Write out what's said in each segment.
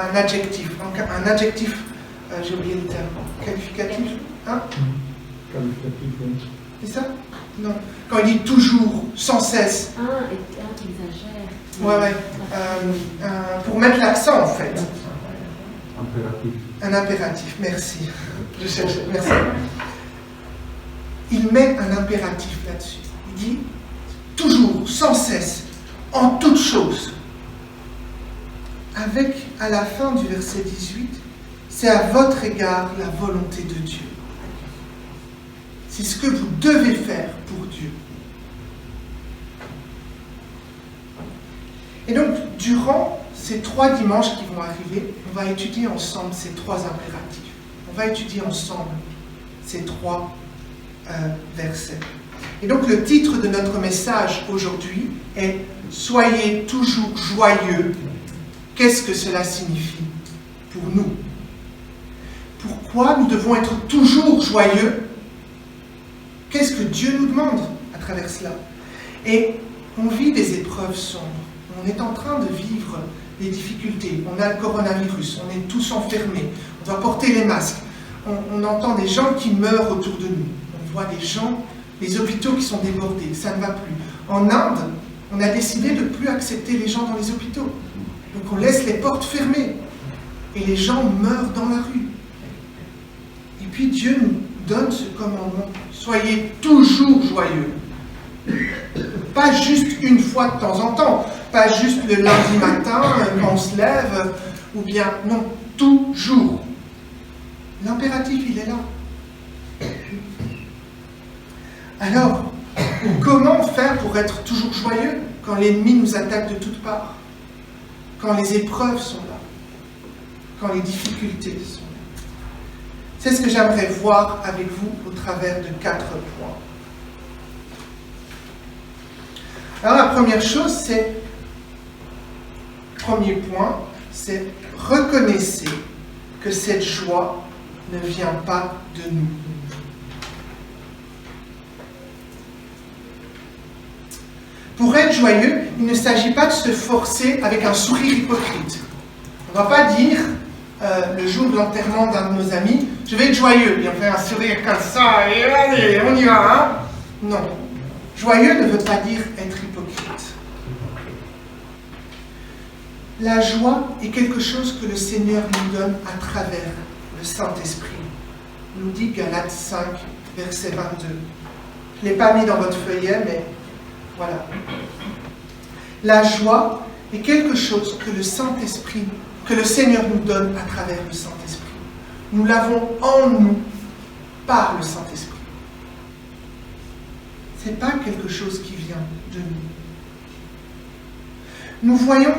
un adjectif. Donc, un adjectif, j'ai oublié le terme, qualificatif, hein? Qualificatif, oui. C'est ça? Non. Quand il dit toujours, sans cesse. Qui exagère. Ouais. Pour mettre l'accent, en fait. Impératif. Un impératif, merci. Je cherchais, merci. Il met un impératif là-dessus. Il dit toujours, sans cesse, en toutes choses. Avec, à la fin du verset 18, c'est à votre égard la volonté de Dieu. C'est ce que vous devez faire pour Dieu. Et donc, durant ces 3 dimanches qui vont arriver, on va étudier ensemble ces 3 impératifs. On va étudier ensemble ces 3 versets. Et donc, le titre de notre message aujourd'hui est « Soyez toujours joyeux ». Qu'est-ce que cela signifie pour nous? Pourquoi nous devons être toujours joyeux? Qu'est-ce que Dieu nous demande à travers cela? Et on vit des épreuves sombres. On est en train de vivre des difficultés. On a le coronavirus, on est tous enfermés, on doit porter les masques. On entend des gens qui meurent autour de nous. On voit des gens, les hôpitaux qui sont débordés, ça ne va plus. En Inde, on a décidé de ne plus accepter les gens dans les hôpitaux. Donc on laisse les portes fermées et les gens meurent dans la rue. Et puis Dieu nous donne ce commandement. Soyez toujours joyeux. Pas juste une fois de temps en temps, pas juste le lundi matin quand on se lève, ou bien, non, toujours. L'impératif, il est là. Alors, comment faire pour être toujours joyeux quand l'ennemi nous attaque de toutes parts? Quand les épreuves sont là? Quand les difficultés sont là? C'est ce que j'aimerais voir avec vous au travers de 4 points. Alors la première chose, premier point, c'est reconnaissez que cette joie ne vient pas de nous. Pour être joyeux, il ne s'agit pas de se forcer avec un sourire hypocrite. On ne va pas dire, le jour de l'enterrement d'un de nos amis, je vais être joyeux, et on fait un sourire comme ça, et allez, on y va, hein? Non. Joyeux ne veut pas dire être hypocrite. La joie est quelque chose que le Seigneur nous donne à travers le Saint-Esprit. Nous dit Galates 5, verset 22. Je ne l'ai pas mis dans votre feuillet, mais voilà. La joie est quelque chose que le Saint-Esprit, que le Seigneur nous donne à travers le Saint-Esprit. Nous l'avons en nous par le Saint-Esprit. Ce n'est pas quelque chose qui vient de nous. Nous voyons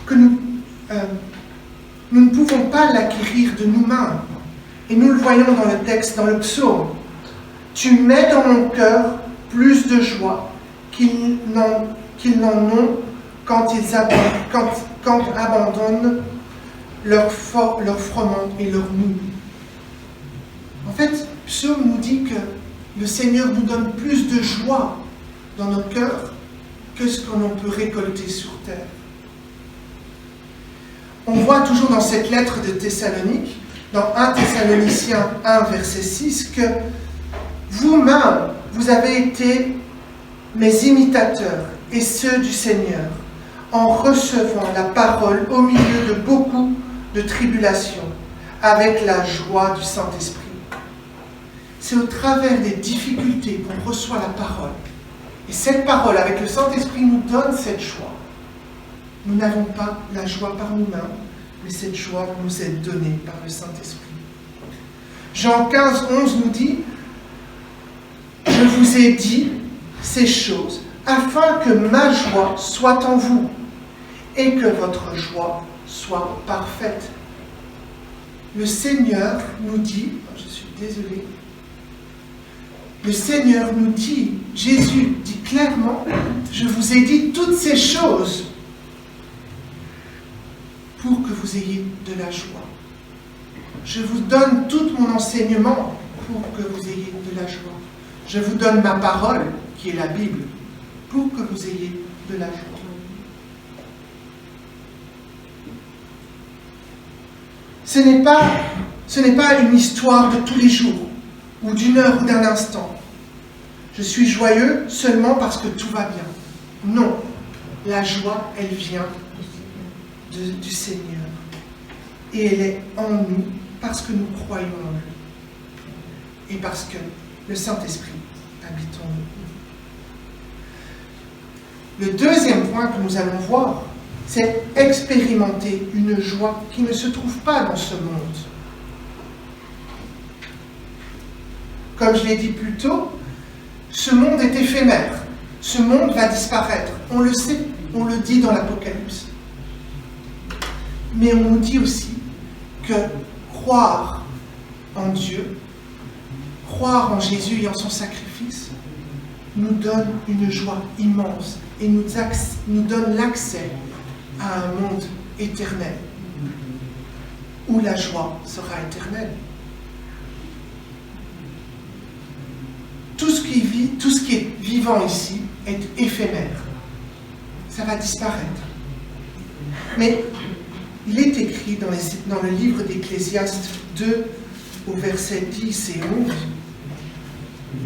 que nous ne pouvons pas l'acquérir de nous-mêmes. Et nous le voyons dans le texte, dans le psaume. Tu mets dans mon cœur plus de joie qu'ils n'en ont quand ils abandonnent leur froment et leur mou. En fait, psaume nous dit que le Seigneur nous donne plus de joie dans nos cœurs que ce qu'on peut récolter sur terre. On voit toujours dans cette lettre de Thessalonique, dans 1 Thessaloniciens 1, verset 6, que vous-même, vous avez été mes imitateurs et ceux du Seigneur, en recevant la parole au milieu de beaucoup de tribulations, avec la joie du Saint-Esprit. C'est au travers des difficultés qu'on reçoit la parole. Et cette parole, avec le Saint-Esprit, nous donne cette joie. Nous n'avons pas la joie par nous-mêmes, mais cette joie nous est donnée par le Saint-Esprit. Jean 15, 11 nous dit « Je vous ai dit ces choses, afin que ma joie soit en vous, et que votre joie soit parfaite. » Le Seigneur nous dit, je suis désolée, le Seigneur nous dit, Jésus dit clairement, je vous ai dit toutes ces choses pour que vous ayez de la joie. Je vous donne tout mon enseignement pour que vous ayez de la joie. Je vous donne ma parole, qui est la Bible, pour que vous ayez de la joie. Ce n'est pas une histoire de tous les jours, ou d'une heure ou d'un instant. Je suis joyeux seulement parce que tout va bien. Non, la joie, elle vient du Seigneur. Et elle est en nous parce que nous croyons en lui. Et parce que le Saint-Esprit habite en nous. Le deuxième point que nous allons voir, c'est expérimenter une joie qui ne se trouve pas dans ce monde. Comme je l'ai dit plus tôt, ce monde est éphémère. Ce monde va disparaître. On le sait, on le dit dans l'Apocalypse. Mais on nous dit aussi que croire en Dieu, croire en Jésus et en son sacrifice, nous donne une joie immense et nous donne l'accès à un monde éternel, où la joie sera éternelle. Tout ce qui est vivant ici est éphémère. Ça va disparaître. Mais il est écrit dans le livre d'Ecclésiaste 2, au verset 10 et 11,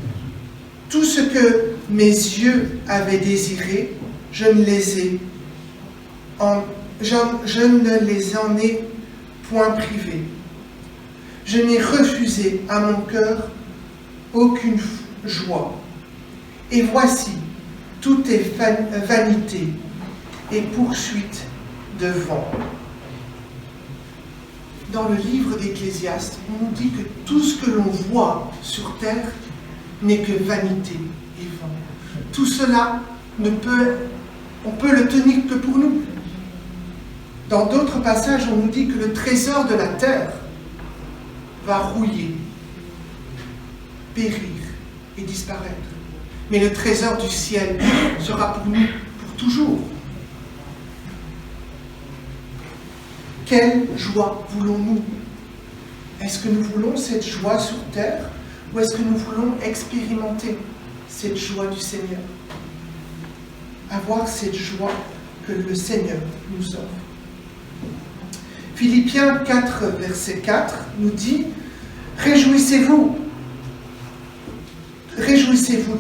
« Tout ce que mes yeux avaient désiré, je ne les en ai point privé. Je n'ai refusé à mon cœur aucune joie. Et voici, tout est vanité et poursuite de vent. » Dans le livre d'Ecclésiaste, on nous dit que tout ce que l'on voit sur terre n'est que vanité et vent. Tout cela, on peut le tenir que pour nous. Dans d'autres passages, on nous dit que le trésor de la terre va rouiller, périr et disparaître. Mais le trésor du ciel sera pour nous pour toujours. Quelle joie voulons-nous? Est-ce que nous voulons cette joie sur terre ou est-ce que nous voulons expérimenter cette joie du Seigneur? Avoir cette joie que le Seigneur nous offre. Philippiens 4, verset 4 nous dit « Réjouissez-vous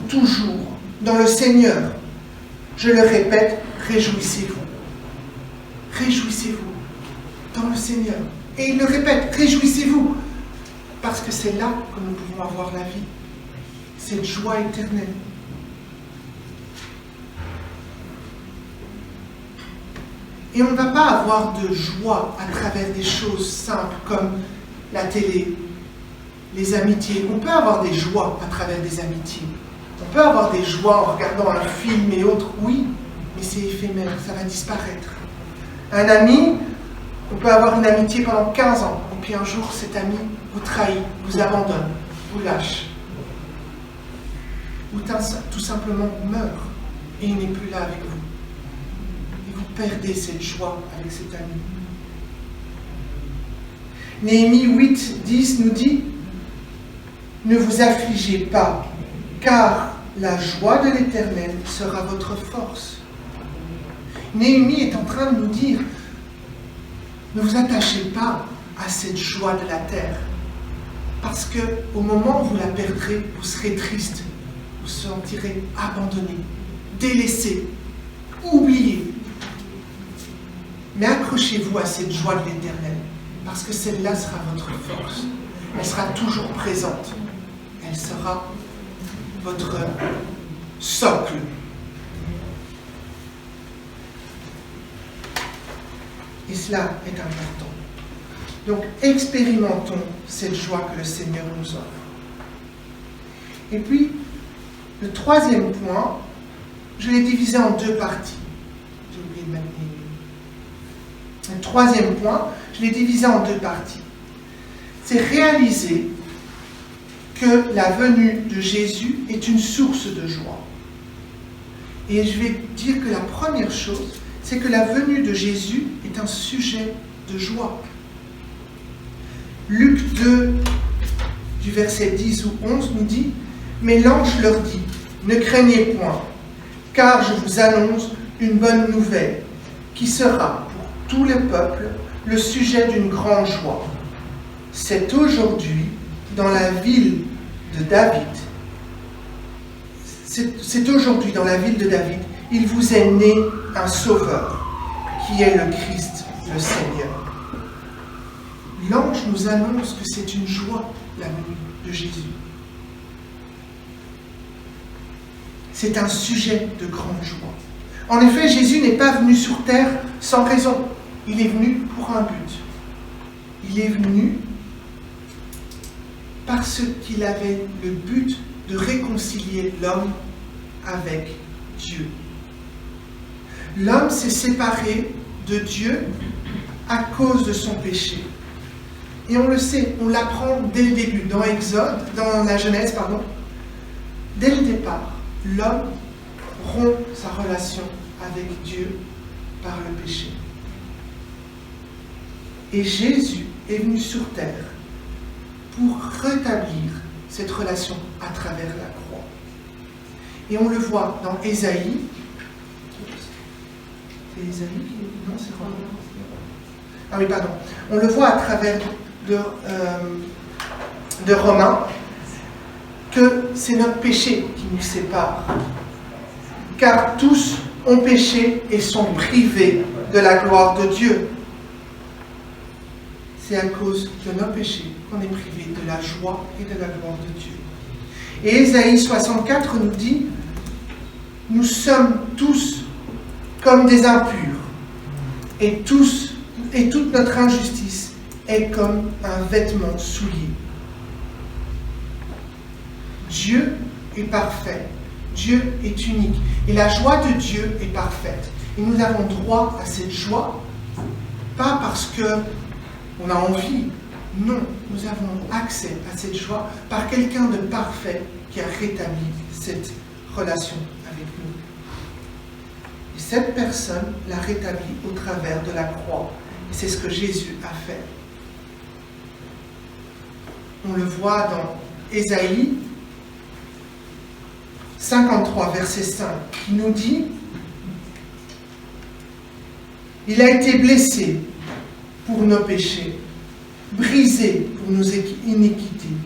toujours dans le Seigneur. Je le répète, réjouissez-vous. Réjouissez-vous dans le Seigneur. » Et il le répète, réjouissez-vous, parce que c'est là que nous pouvons avoir la vie, cette joie éternelle. Et on ne va pas avoir de joie à travers des choses simples comme la télé, les amitiés. On peut avoir des joies à travers des amitiés. On peut avoir des joies en regardant un film et autres, oui, mais c'est éphémère, ça va disparaître. Un ami, on peut avoir une amitié pendant 15 ans, et puis un jour, cet ami vous trahit, vous abandonne, vous lâche. Ou tout simplement meurt, et il n'est plus là avec vous. Et vous perdez cette joie avec cet ami. Néhémie 8, 10 nous dit « Ne vous affligez pas, car la joie de l'Éternel sera votre force. » Néhémie est en train de nous dire « Ne vous attachez pas à cette joie de la terre, parce qu'au moment où vous la perdrez, vous serez triste, vous vous sentirez abandonné, délaissé, oublié. Mais accrochez-vous à cette joie de l'Éternel, parce que celle-là sera votre force. Elle sera toujours présente. Elle sera votre socle. Et cela est important. Donc, expérimentons cette joie que le Seigneur nous offre. Et puis, le troisième point, je l'ai divisé en deux parties. J'ai oublié de maintenir. Le troisième point, je l'ai divisé en deux parties. C'est réaliser que la venue de Jésus est une source de joie. Et je vais dire que la première chose, c'est que la venue de Jésus est un sujet de joie. Luc 2, du verset 10 ou 11, nous dit « Mais l'ange leur dit, ne craignez point, car je vous annonce une bonne nouvelle, qui sera pour tous les peuples le sujet d'une grande joie. c'est aujourd'hui dans la ville de David. C'est aujourd'hui dans la ville de David, il vous est né un sauveur, qui est le Christ, le Seigneur. L'ange nous annonce que c'est une joie, la venue de Jésus. C'est un sujet de grande joie. En effet, Jésus n'est pas venu sur terre sans raison. Il est venu pour un but. Il est venu parce qu'il avait le but de réconcilier l'homme avec Dieu. L'homme s'est séparé de Dieu à cause de son péché. Et on le sait, on l'apprend dès le début, dans la Genèse, pardon. Dès le départ, l'homme rompt sa relation avec Dieu par le péché. Et Jésus est venu sur terre pour rétablir cette relation à travers la croix. Et on le voit dans Ésaïe. C'est Ésaïe qui... Non, c'est Romain. Ah oui, pardon. On le voit à travers de Romains que c'est notre péché qui nous sépare. Car tous ont péché et sont privés de la gloire de Dieu. C'est à cause de nos péchés qu'on est privé de la joie et de la gloire de Dieu. Et Ésaïe 64 nous dit, nous sommes tous comme des impurs, et toute notre injustice est comme un vêtement souillé. Dieu est parfait, Dieu est unique, et la joie de Dieu est parfaite. Et nous avons droit à cette joie, pas parce qu'on a envie, non, nous avons accès à cette joie par quelqu'un de parfait qui a rétabli cette relation avec nous. Et cette personne l'a rétablie au travers de la croix. Et c'est ce que Jésus a fait. On le voit dans Ésaïe 53, verset 5, qui nous dit « Il a été blessé pour nos péchés, brisé pour nos iniquités.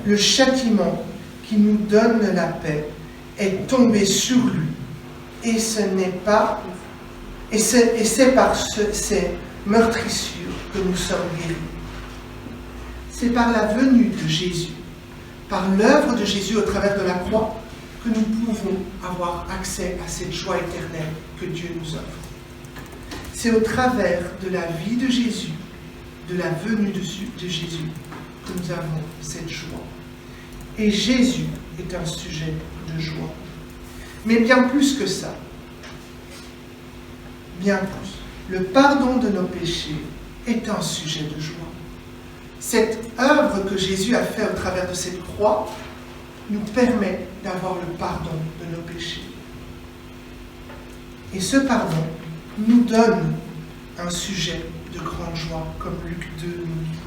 Le châtiment qui nous donne la paix est tombé sur lui. Et c'est par ces meurtrissures que nous sommes guéris. » C'est par la venue de Jésus, par l'œuvre de Jésus au travers de la croix, que nous pouvons avoir accès à cette joie éternelle que Dieu nous offre. C'est au travers de la vie de Jésus, de la venue de Jésus, que nous avons cette joie. Et Jésus est un sujet de joie. Mais bien plus que ça. Bien plus. Le pardon de nos péchés est un sujet de joie. Cette œuvre que Jésus a faite au travers de cette croix nous permet d'avoir le pardon de nos péchés. Et ce pardon nous donne un sujet de grande joie, comme Luc 2 nous dit.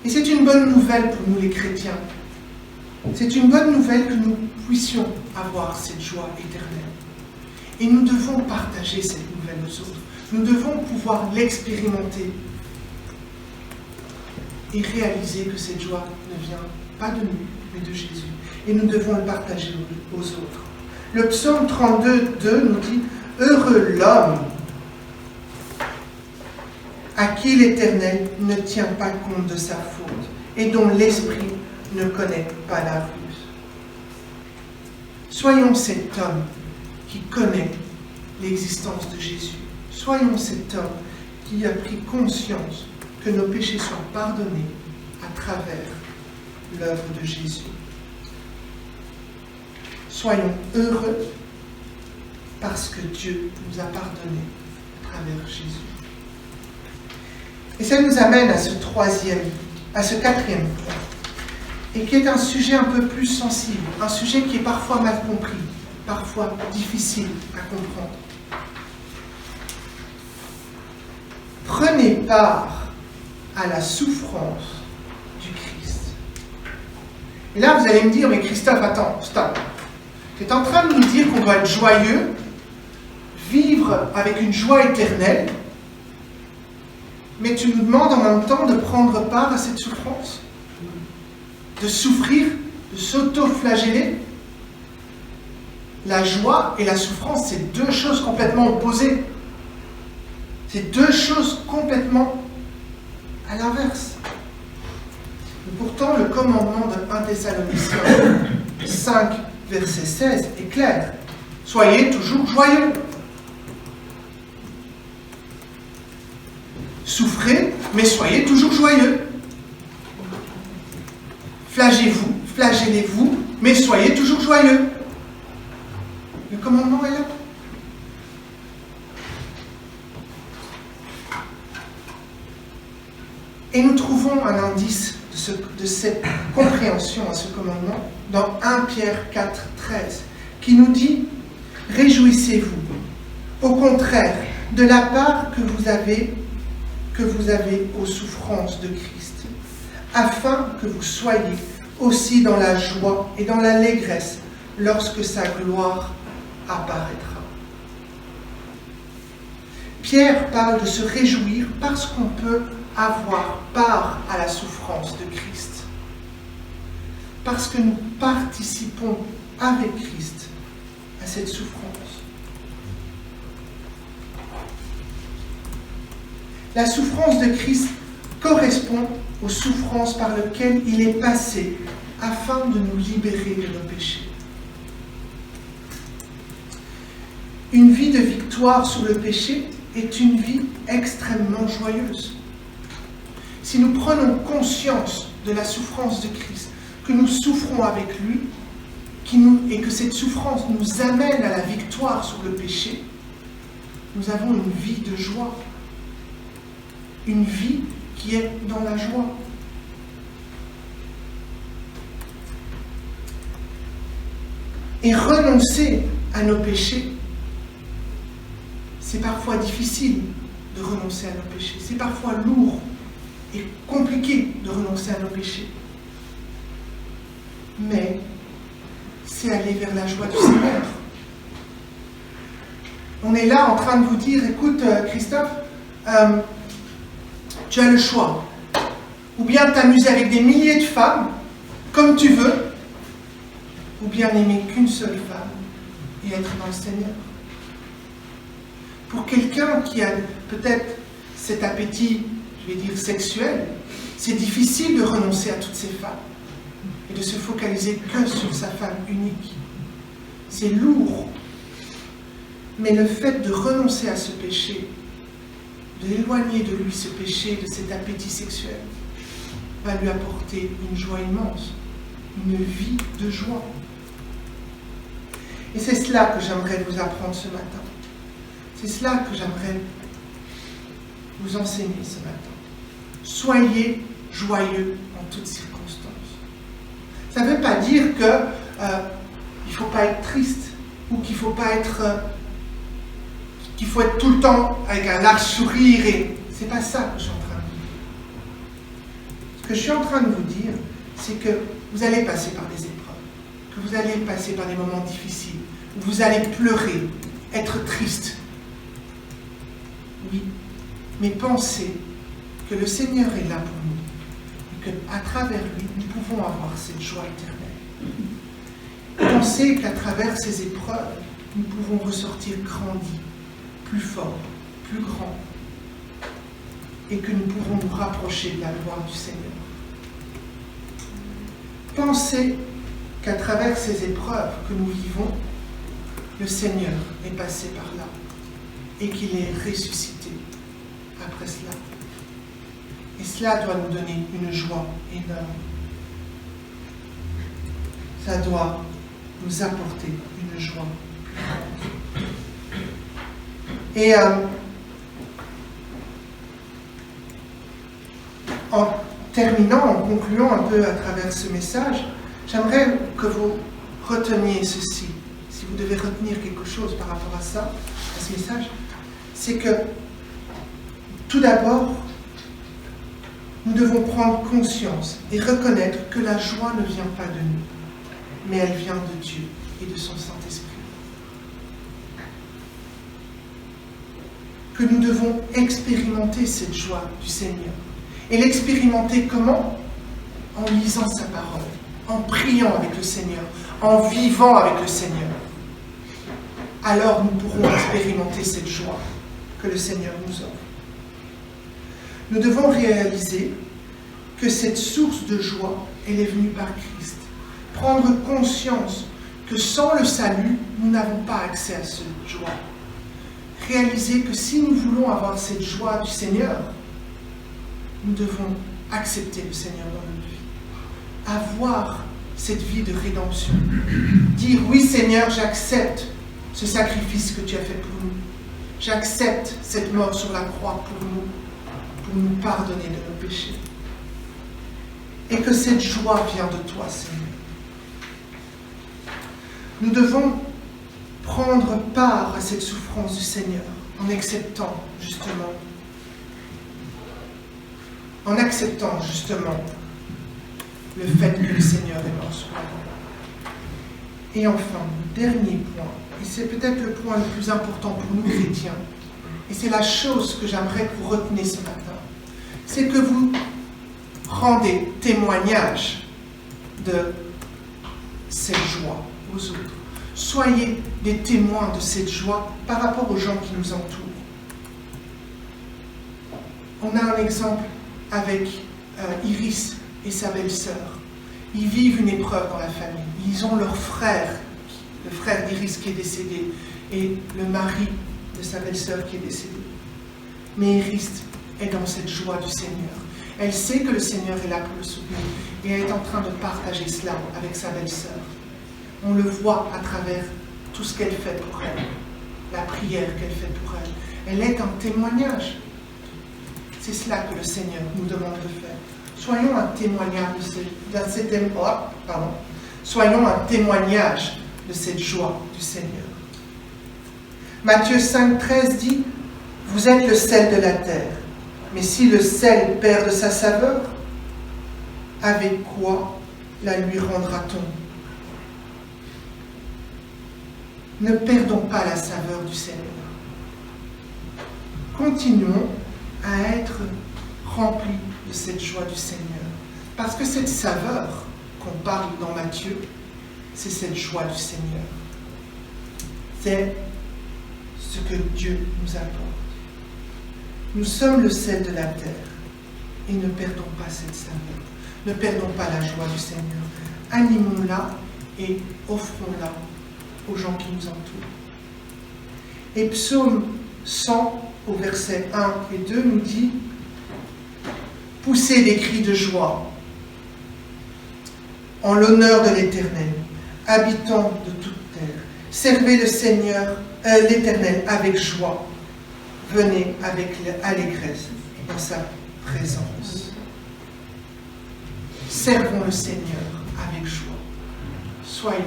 Et c'est une bonne nouvelle pour nous les chrétiens. C'est une bonne nouvelle que nous puissions avoir cette joie éternelle. Et nous devons partager cette nouvelle aux autres. Nous devons pouvoir l'expérimenter et réaliser que cette joie ne vient pas de nous, mais de Jésus. Et nous devons le partager aux autres. Le psaume 32, 2 nous dit « Heureux l'homme à qui l'Éternel ne tient pas compte de sa faute et dont l'esprit ne connaît pas la ruse. » Soyons cet homme qui connaît l'existence de Jésus. Soyons cet homme qui a pris conscience que nos péchés soient pardonnés à travers l'œuvre de Jésus. Soyons heureux parce que Dieu nous a pardonnés à travers Jésus. Et ça nous amène à ce quatrième point, et qui est un sujet un peu plus sensible, un sujet qui est parfois mal compris, parfois difficile à comprendre. Prenez part à la souffrance du Christ. Et là, vous allez me dire, mais Christophe, attends, stop. Tu es en train de nous dire qu'on doit être joyeux, vivre avec une joie éternelle, mais tu nous demandes en même temps de prendre part à cette souffrance, de souffrir, de s'auto-flageller. La joie et la souffrance, c'est deux choses complètement opposées. C'est deux choses complètement à l'inverse. Et pourtant, le commandement de 1 Thessaloniciens 5, verset 16 est clair. Soyez toujours joyeux. Souffrez, mais soyez toujours joyeux. Flagellez-vous, mais soyez toujours joyeux. Le commandement est là. Et nous trouvons un indice de cette compréhension à ce commandement dans 1 Pierre 4, 13, qui nous dit « Réjouissez-vous, au contraire, de la part que vous avez aux souffrances de Christ, afin que vous soyez aussi dans la joie et dans l'allégresse lorsque sa gloire apparaîtra. » Pierre parle de se réjouir parce qu'on peut avoir part à la souffrance de Christ. Parce que nous participons avec Christ à cette souffrance. La souffrance de Christ correspond aux souffrances par lesquelles il est passé afin de nous libérer de nos péchés. Une vie de victoire sur le péché est une vie extrêmement joyeuse. Si nous prenons conscience de la souffrance de Christ, que nous souffrons avec lui, et que cette souffrance nous amène à la victoire sur le péché, nous avons une vie de joie. Une vie qui est dans la joie. Et renoncer à nos péchés, c'est parfois difficile de renoncer à nos péchés. C'est parfois lourd et compliqué de renoncer à nos péchés. Mais c'est aller vers la joie du Seigneur. On est là en train de vous dire, écoute Christophe, tu as le choix. Ou bien t'amuser avec des milliers de femmes, comme tu veux, ou bien n'aimer qu'une seule femme et être dans le Seigneur. Pour quelqu'un qui a peut-être cet appétit, je vais dire sexuel, c'est difficile de renoncer à toutes ces femmes et de se focaliser que sur sa femme unique. C'est lourd. Mais le fait de renoncer à ce péché, d'éloigner de lui ce péché, de cet appétit sexuel, va lui apporter une joie immense, une vie de joie. Et c'est cela que j'aimerais vous apprendre ce matin. C'est cela que j'aimerais vous enseigner ce matin. Soyez joyeux en toutes circonstances. Ça ne veut pas dire qu'il ne faut pas être triste ou qu'il faut pas être... qu'il faut être tout le temps avec un large sourire. C'est pas ça que je suis en train de vous dire. Ce que je suis en train de vous dire, c'est que vous allez passer par des épreuves, que vous allez passer par des moments difficiles, où vous allez pleurer, être triste. Oui, mais pensez que le Seigneur est là pour nous, et qu'à travers lui, nous pouvons avoir cette joie éternelle. Pensez qu'à travers ces épreuves, nous pouvons ressortir grandis, plus fort, plus grand, et que nous pouvons nous rapprocher de la gloire du Seigneur. Pensez qu'à travers ces épreuves que nous vivons, le Seigneur est passé par là, et qu'il est ressuscité après cela. Et cela doit nous donner une joie énorme. Ça doit nous apporter une joie plus grande. Et en terminant, en concluant un peu à travers ce message, j'aimerais que vous reteniez ceci. Si vous devez retenir quelque chose par rapport à ça, à ce message, c'est que tout d'abord, nous devons prendre conscience et reconnaître que la joie ne vient pas de nous, mais elle vient de Dieu et de son Saint-Esprit. que nous devons expérimenter cette joie du Seigneur. Et l'expérimenter comment? En lisant sa parole, en priant avec le Seigneur, en vivant avec le Seigneur. Alors nous pourrons expérimenter cette joie que le Seigneur nous offre. Nous devons réaliser que cette source de joie, elle est venue par Christ. Prendre conscience que sans le salut, nous n'avons pas accès à cette joie. Réaliser que si nous voulons avoir cette joie du Seigneur, nous devons accepter le Seigneur dans notre vie. Avoir cette vie de rédemption. Dire, oui Seigneur, j'accepte ce sacrifice que tu as fait pour nous. J'accepte cette mort sur la croix pour nous pardonner de nos péchés. Et que cette joie vient de toi, Seigneur. Nous devons prendre part à cette souffrance du Seigneur en acceptant justement le fait que le Seigneur est mort sur la croix. Et enfin, dernier point, et c'est peut-être le point le plus important pour nous chrétiens, et c'est la chose que j'aimerais que vous reteniez ce matin, c'est que vous rendez témoignage de cette joie aux autres. Soyez des témoins de cette joie par rapport aux gens qui nous entourent. On a un exemple avec Iris et sa belle-sœur. Ils vivent une épreuve dans la famille. Ils ont leur frère, le frère d'Iris qui est décédé, et le mari de sa belle-sœur qui est décédé. Mais Iris est dans cette joie du Seigneur. Elle sait que le Seigneur est là pour le soutenir et elle est en train de partager cela avec sa belle-sœur. On le voit à travers tout ce qu'elle fait pour elle, la prière qu'elle fait pour elle. Elle est un témoignage. C'est cela que le Seigneur nous demande de faire. Soyons un témoignage Soyons un témoignage de cette joie du Seigneur. Matthieu 5,13 dit « Vous êtes le sel de la terre, mais si le sel perd de sa saveur, avec quoi la lui rendra-t-on » Ne perdons pas la saveur du Seigneur. Continuons à être remplis de cette joie du Seigneur. Parce que cette saveur qu'on parle dans Matthieu, c'est cette joie du Seigneur. C'est ce que Dieu nous apporte. Nous sommes le sel de la terre et ne perdons pas cette saveur. Ne perdons pas la joie du Seigneur. Animons-la et offrons-la aux gens qui nous entourent. Et Psaume 100, au verset 1 et 2, nous dit « Poussez des cris de joie en l'honneur de l'Éternel, habitants de toute terre. Servez le Seigneur, l'Éternel avec joie. Venez avec allégresse dans sa présence. » Servons le Seigneur avec joie. Soyons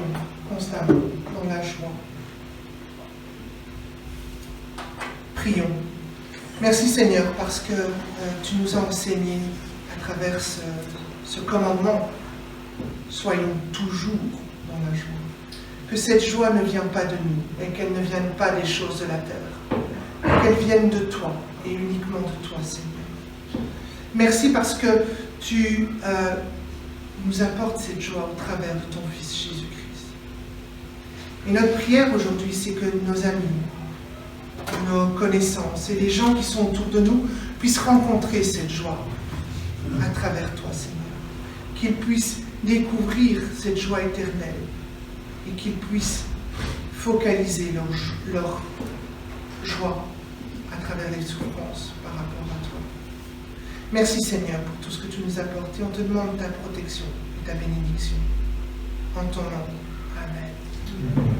constamment dans la joie. Prions. Merci Seigneur parce que tu nous as enseigné à travers ce commandement. Soyons toujours dans la joie. Que cette joie ne vienne pas de nous et qu'elle ne vienne pas des choses de la terre. Qu'elle vienne de toi et uniquement de toi Seigneur. Merci parce que tu nous apportes cette joie au travers de ton Fils Jésus-Christ. Et notre prière aujourd'hui, c'est que nos amis, nos connaissances et les gens qui sont autour de nous puissent rencontrer cette joie à travers toi, Seigneur. Qu'ils puissent découvrir cette joie éternelle et qu'ils puissent focaliser leur joie à travers les souffrances par rapport à toi. Merci Seigneur pour tout ce que tu nous as apporté. On te demande ta protection et ta bénédiction. En ton nom. Amen.